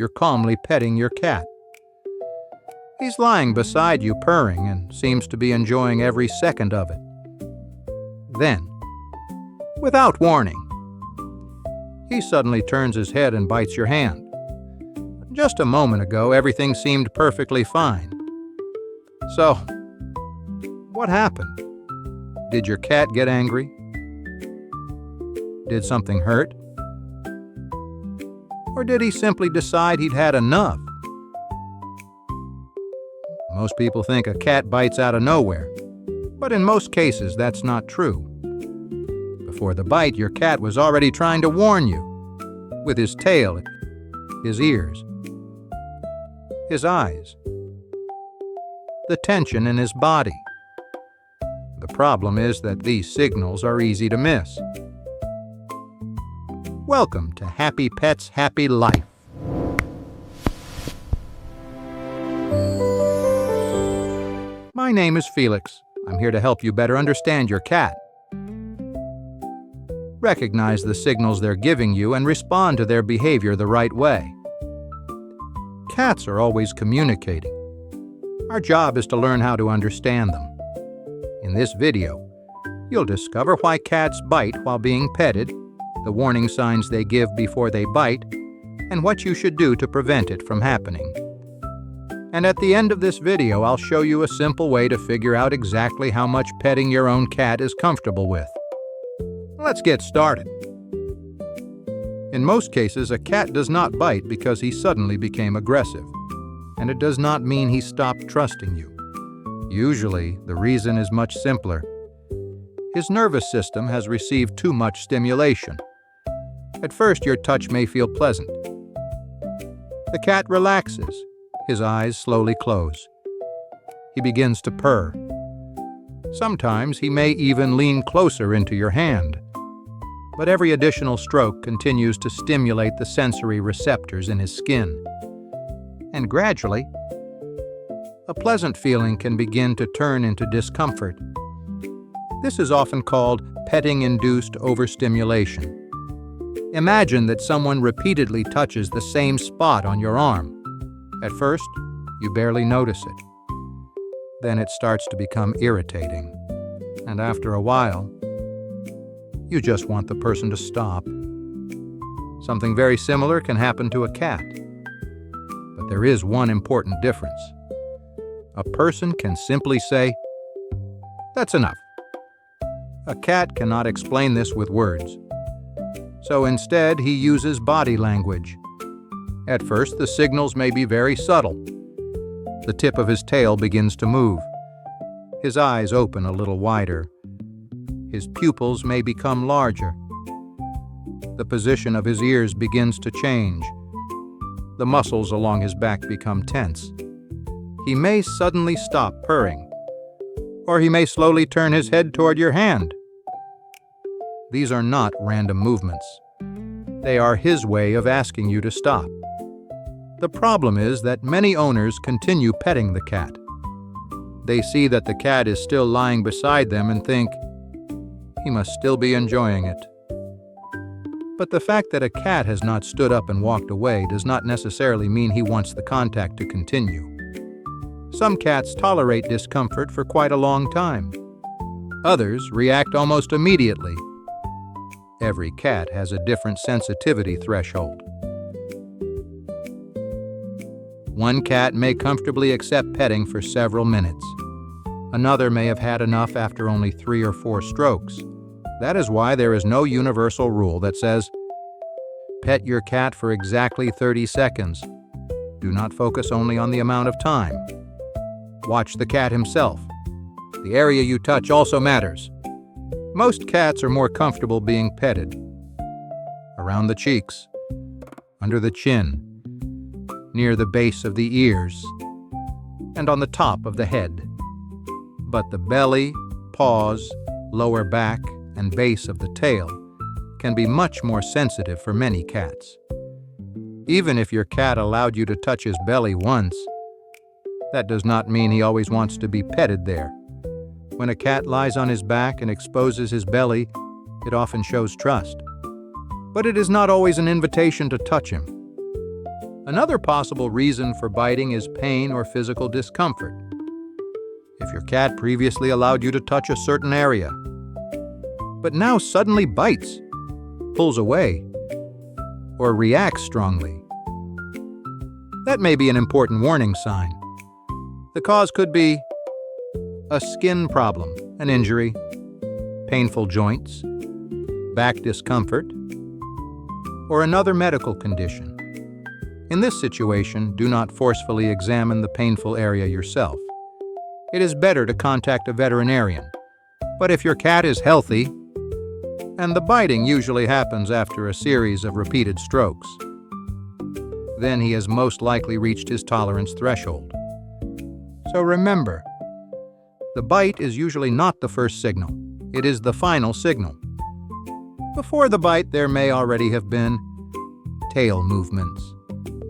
you're calmly petting your cat. He's lying beside you purring and seems to be enjoying every second of it. Then, without warning, he suddenly turns his head and bites your hand. Just a moment ago, everything seemed perfectly fine. So, what happened? Did your cat get angry? Did something hurt? Or did he simply decide he'd had enough? Most people think a cat bites out of nowhere, but in most cases that's not true. Before the bite, your cat was already trying to warn you, with his tail, his ears, his eyes, the tension in his body. The problem is that these signals are easy to miss. Welcome to Happy Pets, Happy Life. My name is Felix. I'm here to help you better understand your cat. Recognize the signals they're giving you and respond to their behavior the right way. Cats are always communicating. Our job is to learn how to understand them. In this video, you'll discover why cats bite while being petted, the warning signs they give before they bite, and what you should do to prevent it from happening. And at the end of this video, I'll show you a simple way to figure out exactly how much petting your own cat is comfortable with. Let's get started. In most cases, a cat does not bite because he suddenly became aggressive, and it does not mean he stopped trusting you. Usually, the reason is much simpler. His nervous system has received too much stimulation. At first, your touch may feel pleasant. The cat relaxes. His eyes slowly close. He begins to purr. Sometimes he may even lean closer into your hand. But every additional stroke continues to stimulate the sensory receptors in his skin. And gradually, a pleasant feeling can begin to turn into discomfort. This is often called petting-induced overstimulation. Imagine that someone repeatedly touches the same spot on your arm. At first, you barely notice it. Then it starts to become irritating. And after a while, you just want the person to stop. Something very similar can happen to a cat. But there is one important difference. A person can simply say, "That's enough." A cat cannot explain this with words. So instead, he uses body language. At first, the signals may be very subtle. The tip of his tail begins to move. His eyes open a little wider. His pupils may become larger. The position of his ears begins to change. The muscles along his back become tense. He may suddenly stop purring, or he may slowly turn his head toward your hand. These are not random movements. They are his way of asking you to stop. The problem is that many owners continue petting the cat. They see that the cat is still lying beside them and think, he must still be enjoying it. But the fact that a cat has not stood up and walked away does not necessarily mean he wants the contact to continue. Some cats tolerate discomfort for quite a long time. Others react almost immediately. Every cat has a different sensitivity threshold. One cat may comfortably accept petting for several minutes. Another may have had enough after only 3 or 4 strokes. That is why there is no universal rule that says, pet your cat for exactly 30 seconds. Do not focus only on the amount of time. Watch the cat himself. The area you touch also matters. Most cats are more comfortable being petted around the cheeks, under the chin, near the base of the ears, and on the top of the head. But the belly, paws, lower back, and base of the tail can be much more sensitive for many cats. Even if your cat allowed you to touch his belly once, that does not mean he always wants to be petted there. When a cat lies on his back and exposes his belly, it often shows trust. But it is not always an invitation to touch him. Another possible reason for biting is pain or physical discomfort. If your cat previously allowed you to touch a certain area, but now suddenly bites, pulls away, or reacts strongly, that may be an important warning sign. The cause could be a skin problem, an injury, painful joints, back discomfort, or another medical condition. In this situation, do not forcefully examine the painful area yourself. It is better to contact a veterinarian. But if your cat is healthy, and the biting usually happens after a series of repeated strokes, then he has most likely reached his tolerance threshold. So remember, the bite is usually not the first signal. It is the final signal. Before the bite, there may already have been tail movements,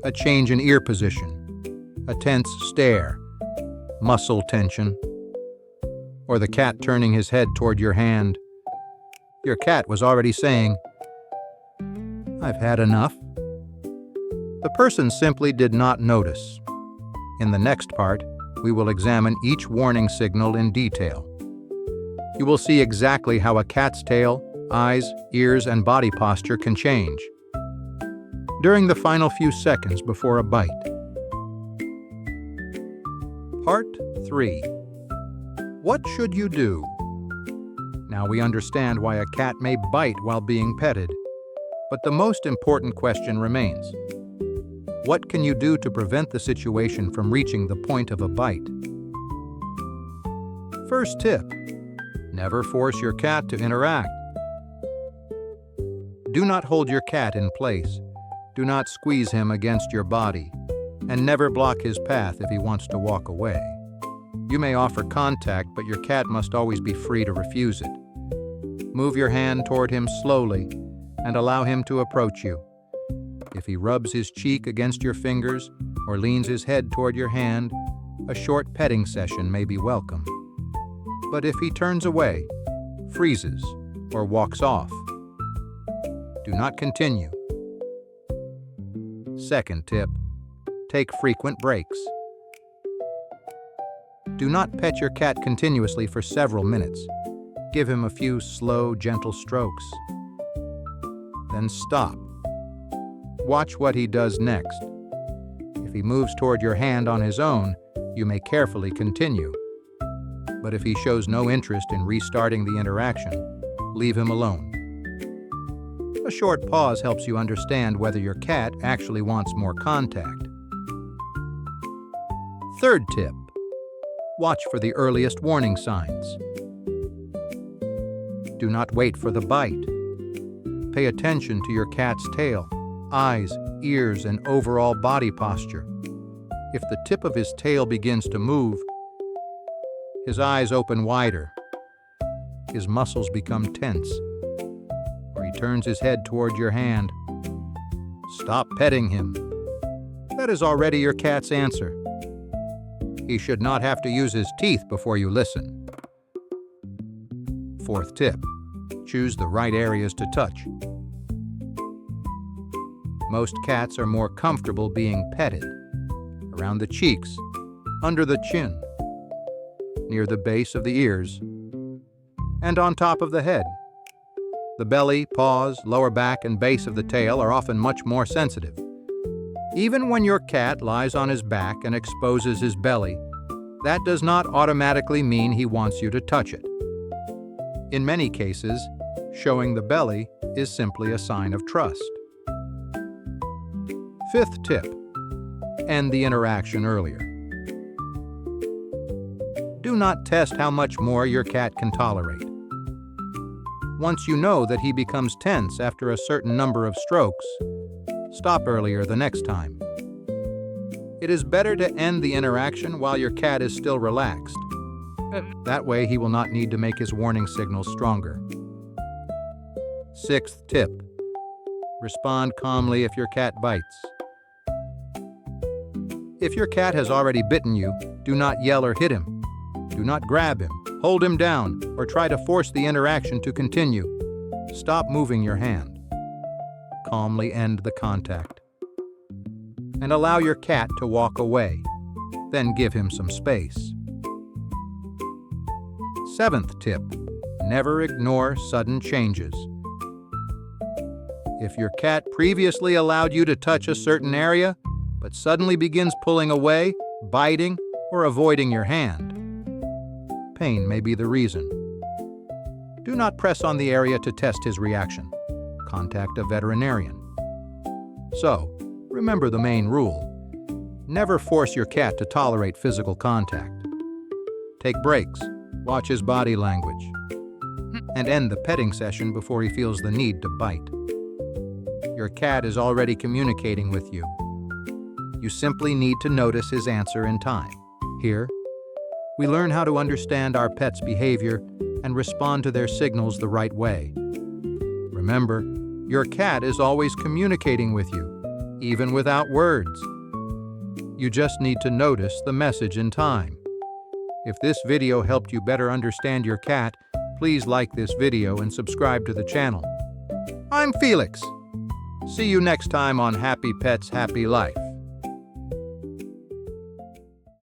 a change in ear position, a tense stare, muscle tension, or the cat turning his head toward your hand. Your cat was already saying, "I've had enough." The person simply did not notice. In the next part, we will examine each warning signal in detail. You will see exactly how a cat's tail, eyes, ears, and body posture can change during the final few seconds before a bite. Part 3. What should you do? Now we understand why a cat may bite while being petted, but the most important question remains. What can you do to prevent the situation from reaching the point of a bite? First tip: never force your cat to interact. Do not hold your cat in place. Do not squeeze him against your body, and never block his path if he wants to walk away. You may offer contact, but your cat must always be free to refuse it. Move your hand toward him slowly and allow him to approach you. If he rubs his cheek against your fingers or leans his head toward your hand, a short petting session may be welcome. But if he turns away, freezes, or walks off, do not continue. Second tip: take frequent breaks. Do not pet your cat continuously for several minutes. Give him a few slow, gentle strokes. Then stop. Watch what he does next. If he moves toward your hand on his own, you may carefully continue. But if he shows no interest in restarting the interaction, leave him alone. A short pause helps you understand whether your cat actually wants more contact. Third tip: watch for the earliest warning signs. Do not wait for the bite. Pay attention to your cat's tail, eyes, ears, and overall body posture. If the tip of his tail begins to move, his eyes open wider, his muscles become tense, or he turns his head toward your hand, stop petting him. That is already your cat's answer. He should not have to use his teeth before you listen. Fourth tip: choose the right areas to touch. Most cats are more comfortable being petted around the cheeks, under the chin, near the base of the ears, and on top of the head. The belly, paws, lower back, and base of the tail are often much more sensitive. Even when your cat lies on his back and exposes his belly, that does not automatically mean he wants you to touch it. In many cases, showing the belly is simply a sign of trust. Fifth tip: end the interaction earlier. Do not test how much more your cat can tolerate. Once you know that he becomes tense after a certain number of strokes, stop earlier the next time. It is better to end the interaction while your cat is still relaxed. That way he will not need to make his warning signals stronger. Sixth tip: respond calmly if your cat bites. If your cat has already bitten you, do not yell or hit him. Do not grab him, hold him down, or try to force the interaction to continue. Stop moving your hand. Calmly end the contact. and allow your cat to walk away. Then give him some space. 7th tip: never ignore sudden changes. If your cat previously allowed you to touch a certain area, but suddenly begins pulling away, biting, or avoiding your hand, pain may be the reason. Do not press on the area to test his reaction. Contact a veterinarian. So, remember the main rule: never force your cat to tolerate physical contact. Take breaks, watch his body language, and end the petting session before he feels the need to bite. Your cat is already communicating with you. You simply need to notice his answer in time. Here, we learn how to understand our pet's behavior and respond to their signals the right way. Remember, your cat is always communicating with you, even without words. You just need to notice the message in time. If this video helped you better understand your cat, please like this video and subscribe to the channel. I'm Felix. See you next time on Happy Pets, Happy Life.